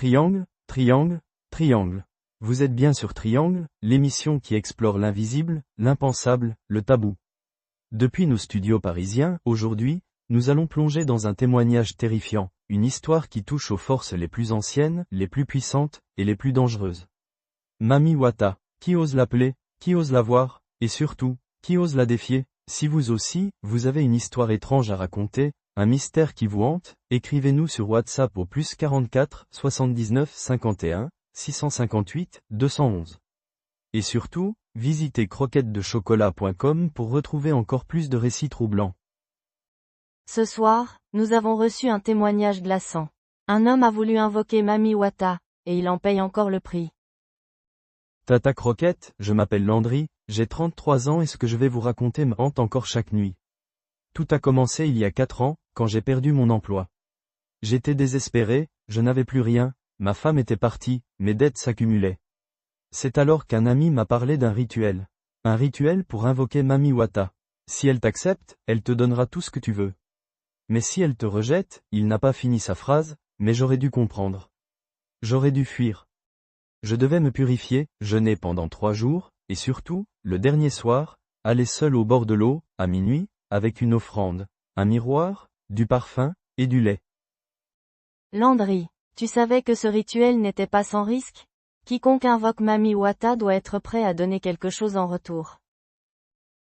Triangle, triangle, triangle. Vous êtes bien sur Triangle, l'émission qui explore l'invisible, l'impensable, le tabou. Depuis nos studios parisiens, aujourd'hui, nous allons plonger dans un témoignage terrifiant, une histoire qui touche aux forces les plus anciennes, les plus puissantes, et les plus dangereuses. Mami Wata, qui ose l'appeler, qui ose la voir, et surtout, qui ose la défier? Si vous aussi, vous avez une histoire étrange à raconter, un mystère qui vous hante, écrivez-nous sur WhatsApp au +44 79 51 658 211. Et surtout, visitez croquettesdechocolat.com pour retrouver encore plus de récits troublants. Ce soir, nous avons reçu un témoignage glaçant. Un homme a voulu invoquer Mami Wata, et il en paye encore le prix. Tata Croquette, je m'appelle Landry, j'ai 33 ans et ce que je vais vous raconter me hante encore chaque nuit. Tout a commencé il y a 4 ans, quand j'ai perdu mon emploi. J'étais désespéré, je n'avais plus rien, ma femme était partie, mes dettes s'accumulaient. C'est alors qu'un ami m'a parlé d'un rituel. Un rituel pour invoquer Mami Wata. Si elle t'accepte, elle te donnera tout ce que tu veux. Mais si elle te rejette, il n'a pas fini sa phrase, mais j'aurais dû comprendre. J'aurais dû fuir. Je devais me purifier, jeûner pendant 3 jours, et surtout, le dernier soir, aller seul au bord de l'eau, à minuit, avec une offrande, un miroir, du parfum, et du lait. Landry, tu savais que ce rituel n'était pas sans risque? Quiconque invoque Mami Wata doit être prêt à donner quelque chose en retour.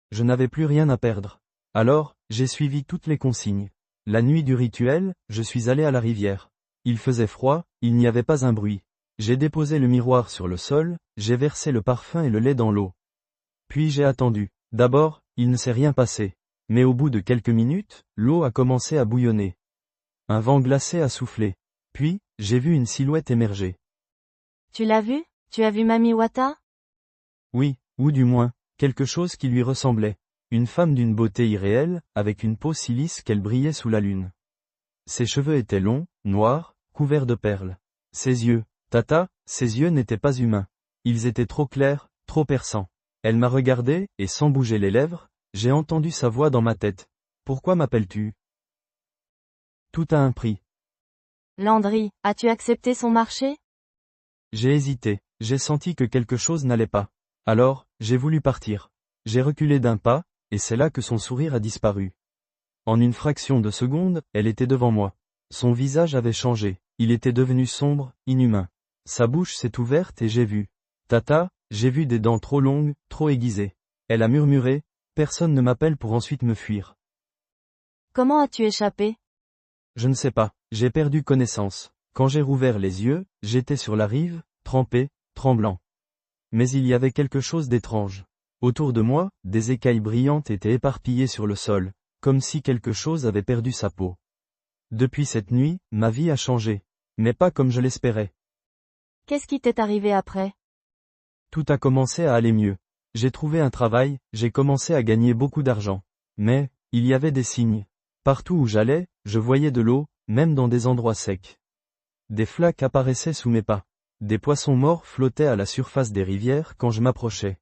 Je n'avais plus rien à perdre. Alors, j'ai suivi toutes les consignes. La nuit du rituel, je suis allé à la rivière. Il faisait froid, il n'y avait pas un bruit. J'ai déposé le miroir sur le sol, j'ai versé le parfum et le lait dans l'eau. Puis j'ai attendu. D'abord, il ne s'est rien passé. Mais au bout de quelques minutes, l'eau a commencé à bouillonner. Un vent glacé a soufflé. Puis, j'ai vu une silhouette émerger. Tu l'as vu? Tu as vu Mami Wata? Oui, ou du moins, quelque chose qui lui ressemblait. Une femme d'une beauté irréelle, avec une peau si lisse qu'elle brillait sous la lune. Ses cheveux étaient longs, noirs, couverts de perles. Ses yeux, Tata, ses yeux n'étaient pas humains. Ils étaient trop clairs, trop perçants. Elle m'a regardé, et sans bouger les lèvres, j'ai entendu sa voix dans ma tête. Pourquoi m'appelles-tu? Tout a un prix. Landry, as-tu accepté son marché? J'ai hésité, j'ai senti que quelque chose n'allait pas. Alors, j'ai voulu partir. J'ai reculé d'un pas, et c'est là que son sourire a disparu. En une fraction de seconde, elle était devant moi. Son visage avait changé, il était devenu sombre, inhumain. Sa bouche s'est ouverte et j'ai vu. Tata, j'ai vu des dents trop longues, trop aiguisées. Elle a murmuré, personne ne m'appelle pour ensuite me fuir. Comment as-tu échappé? Je ne sais pas, j'ai perdu connaissance. Quand j'ai rouvert les yeux, j'étais sur la rive, trempé, tremblant. Mais il y avait quelque chose d'étrange. Autour de moi, des écailles brillantes étaient éparpillées sur le sol, comme si quelque chose avait perdu sa peau. Depuis cette nuit, ma vie a changé. Mais pas comme je l'espérais. Qu'est-ce qui t'est arrivé après? Tout a commencé à aller mieux. J'ai trouvé un travail, j'ai commencé à gagner beaucoup d'argent. Mais, il y avait des signes. Partout où j'allais, je voyais de l'eau, même dans des endroits secs. Des flaques apparaissaient sous mes pas. Des poissons morts flottaient à la surface des rivières quand je m'approchais.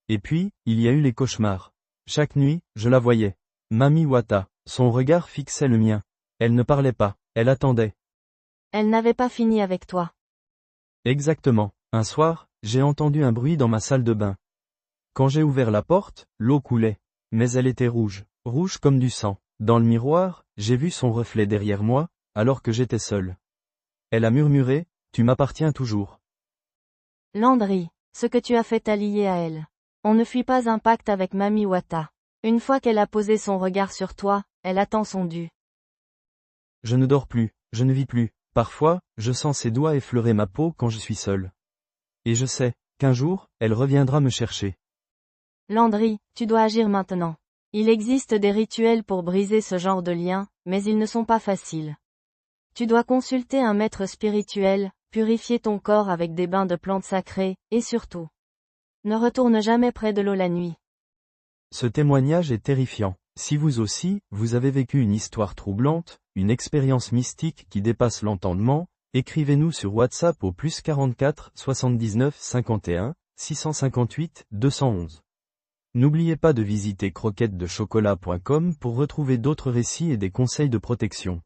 Et puis, il y a eu les cauchemars. Chaque nuit, je la voyais. Mami Wata, son regard fixait le mien. Elle ne parlait pas, elle attendait. Elle n'avait pas fini avec toi. Exactement. Un soir, j'ai entendu un bruit dans ma salle de bain. Quand j'ai ouvert la porte, l'eau coulait. Mais elle était rouge, rouge comme du sang. Dans le miroir, j'ai vu son reflet derrière moi, alors que j'étais seul. Elle a murmuré, tu m'appartiens toujours. Landry, ce que tu as fait t'a lié à elle. On ne fuit pas un pacte avec Mami Wata. Une fois qu'elle a posé son regard sur toi, elle attend son dû. Je ne dors plus, je ne vis plus. Parfois, je sens ses doigts effleurer ma peau quand je suis seul. Et je sais, qu'un jour, elle reviendra me chercher. Landry, tu dois agir maintenant. Il existe des rituels pour briser ce genre de lien, mais ils ne sont pas faciles. Tu dois consulter un maître spirituel, purifier ton corps avec des bains de plantes sacrées, et surtout, ne retourne jamais près de l'eau la nuit. Ce témoignage est terrifiant. Si vous aussi, vous avez vécu une histoire troublante, une expérience mystique qui dépasse l'entendement, écrivez-nous sur WhatsApp au +44 79 51 658 211. N'oubliez pas de visiter croquettesdechocolat.com pour retrouver d'autres récits et des conseils de protection.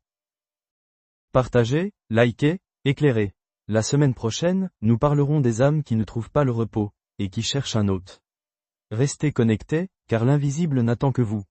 Partagez, likez, éclairez. La semaine prochaine, nous parlerons des âmes qui ne trouvent pas le repos, et qui cherchent un hôte. Restez connectés, car l'invisible n'attend que vous.